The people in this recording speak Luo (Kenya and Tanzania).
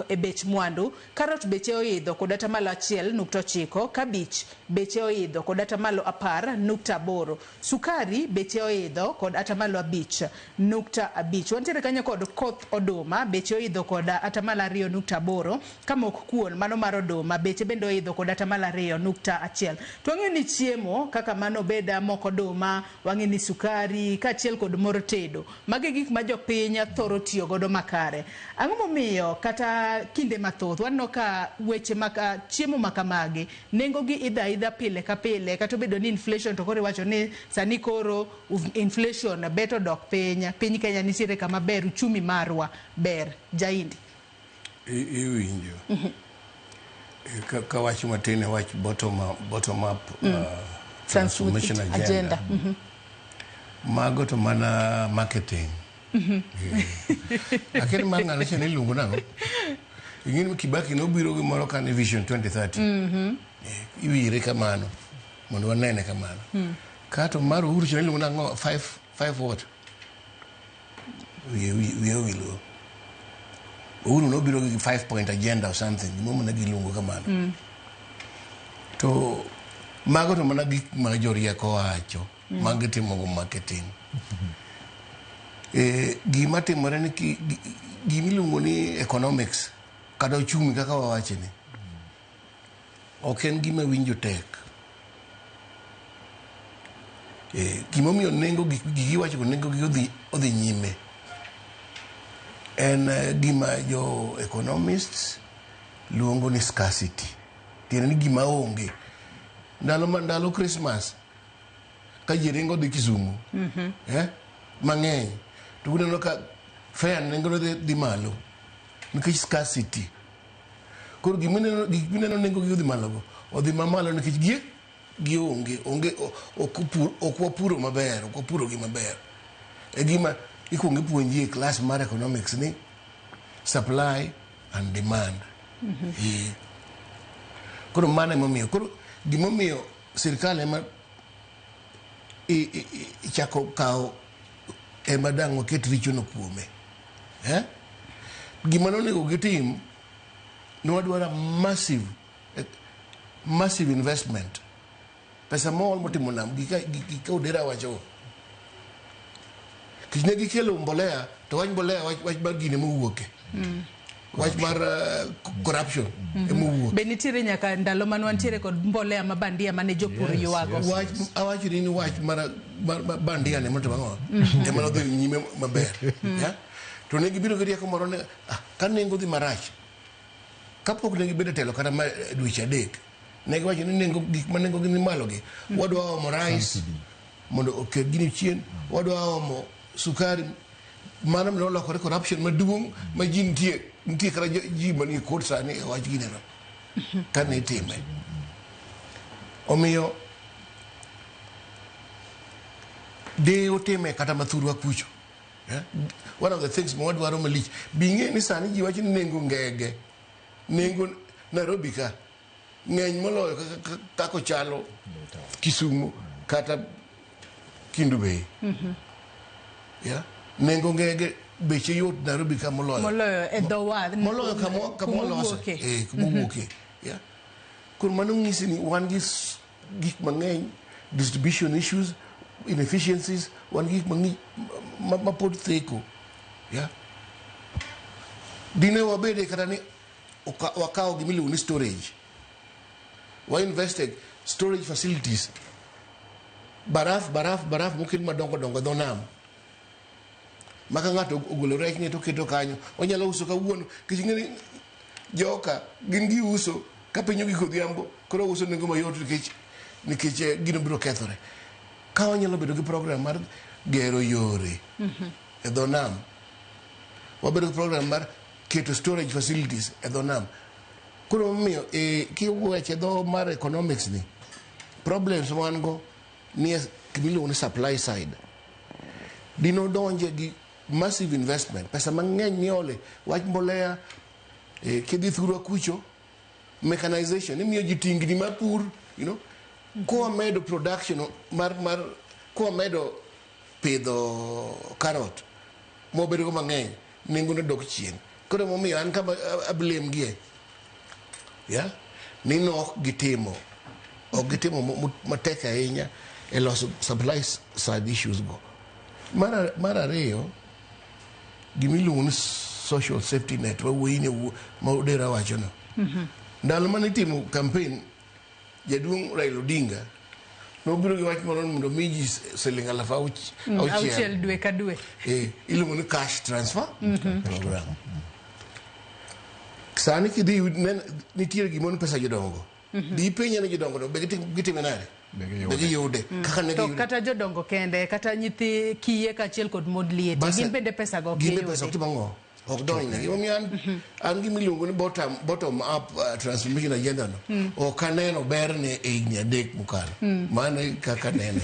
e bech mwandu. Karot beche oidho kod atamalo 1.9, kabich beche oidho kod atamalo 10.8, sukari beche oidho kod atamalo 5.5. Wantiere kanyo kod koth oduma beche oidho kod atamalo 2.8, kamok kuon mano mar oduma beche bende oidho kod atamalo 2.1. To wang'eyo ni chiemo kaka mano beda mok oduma, wang'eyo ni sukari kaachiel kod mor tedo, magi gik ma jopiny thoro tiyo godo makare. Ang'o momiyo kata kinde mathoth waneno ka weche maka chiemo makamagi nengo gi idha pile ka pile, kata bedo ni inflation to koro wacho ni sani koro inflation beto dok piny Kenya nitiere kama ber, uchumi marwa ber. Jaindi iwinjo ka wacho matene wach bottom up transformation agenda. Mago to mana marketing. Akere mang'ana chene lungo nango. Ingini Kibaki no biro gi moro kan Vision 2030. Iwire kamano. Mondo wanene kamano. Kato maro Uhuru chene lungo nango 5 what? We will. Uhuru no biro gi 5-point agenda or something. Momo na gilungo kamano. To mago to mana gik ma joria ko acho. Magitimo go marketing. Gima timore ni gimiluongo ni economics kada uchumi kaka wawache ni ok en gima winjo tek. Gima miyo nengo gigi wacho ko nengo gi odhi nyime en gima jo economists luongo ni scarcity. Tiene ni gima onge ndalo Christmas ka jiringo dhi Kisumu mang'eny to uneno ka fare nengo dhi malo nikech scarcity. Koro gik mineno nengo gi odhi malo odhi mamalo nikech gi onge ok wapuro maber, ok wapuro gi maber. E gima ikuongo ipuonji e class mar economics ni supply and demand. Koro mano emomiyo gimomiyo sirkal ema ichako kawo ema dang' waket richo no kuome. Gima nonego gitim nwadwara massive investment. Pesa mol motimo nam gika udera wacho. Kishne gikelo mbolea to wach mbolea wach mar gine mowuoke. Wach mar corruption emowuok. Be nitiere nyaka ndalo man wantiere kod mbolea mabandia mane jopur yuago. Wach ni wach mar bandia ne moto mang'o. Ema nodhi nyime maber. To ne gibiro gi rieko moro ne ka nengo dhi marach. Kapok ne gibedo telo kata dweche 3 ne giwacho ni gik ma nengo gi ni malo gi wadwa omo rice mondo oket gini chien, wadwa omo sukari. Mano no lokore corruption maduong' ma ji nitie kara ji manie kod sani e wach gineno ka ne time. Omiyo de otime kata mathurwa kucho. One of the things ma wadwaro malich bing'e ni sani ji wacho ni nengo ngege, nengo Nairobi ka ng'eny moloyo kako chalo Kisumu kata Kindu Bay. Nengo ngege beche yot Nairobi ka moloyo e dho wath moloyo kamo loso kumowuoke. Koro mano ng'isi ni wan gi gik mang'eny, distribution issues, inefficiencies, wan gik mang'eny mapod theko. Dine wabede kata ni wakawo gimiluongo ni storage. Wa invested storage facilities. Baraf mokel madongo dho nam. Maka ng'ato ogolo rech ne to keto kanyo. Onyalo uso kawuono. King'eni joka gin gi uso ka pinyo gi kodhiambo. Koro uso nengo mayot nikech gino biro kethore. Ka wanyalo bedo gi program mar gero yore e dho nam. Wabedo gi program mar keto storage facilities e dho nam. Koro miyo kiweche dho mar economics ni problems wan go ni kimiluongo ni supply side. Dino donje gi massive investment, pesa mang'eny miole, wach mbolea, kidhi thurwa kucho, mechanization, imiyo ji tingni mar pur, koa medo production koa medo pidho carrot, mobedo go mang'eny, nengo ne dok chien. koro momiyo an kama ablame gie ya ni nok gitimo ok gitimo matek ahinya e loso supply side issues go. Mar ariyo gimiluongo ni social safety net wawuoyine ma Odera wachono. Ndalo mane itimo campaign jaduong' Raila Odinga nobiro gi wach moro mondo mi ji siling 6,000 dwe ka dwe. Iluongo ni cash transfer program. Sani kidhi nitiere gimoro pesa jodongo. Di penye ne jodongo no be gitime nade? Be giyude. Kaka ne giyude. Kata jodongo kende kata nyithi kiye kachiel kod mod liete gin bende pesa go gin pesa ok mango ok donne yomi an gimiluongo ni bottom up transformation agenda no ok aneno berne e higni 3 mokalo mano kaka neno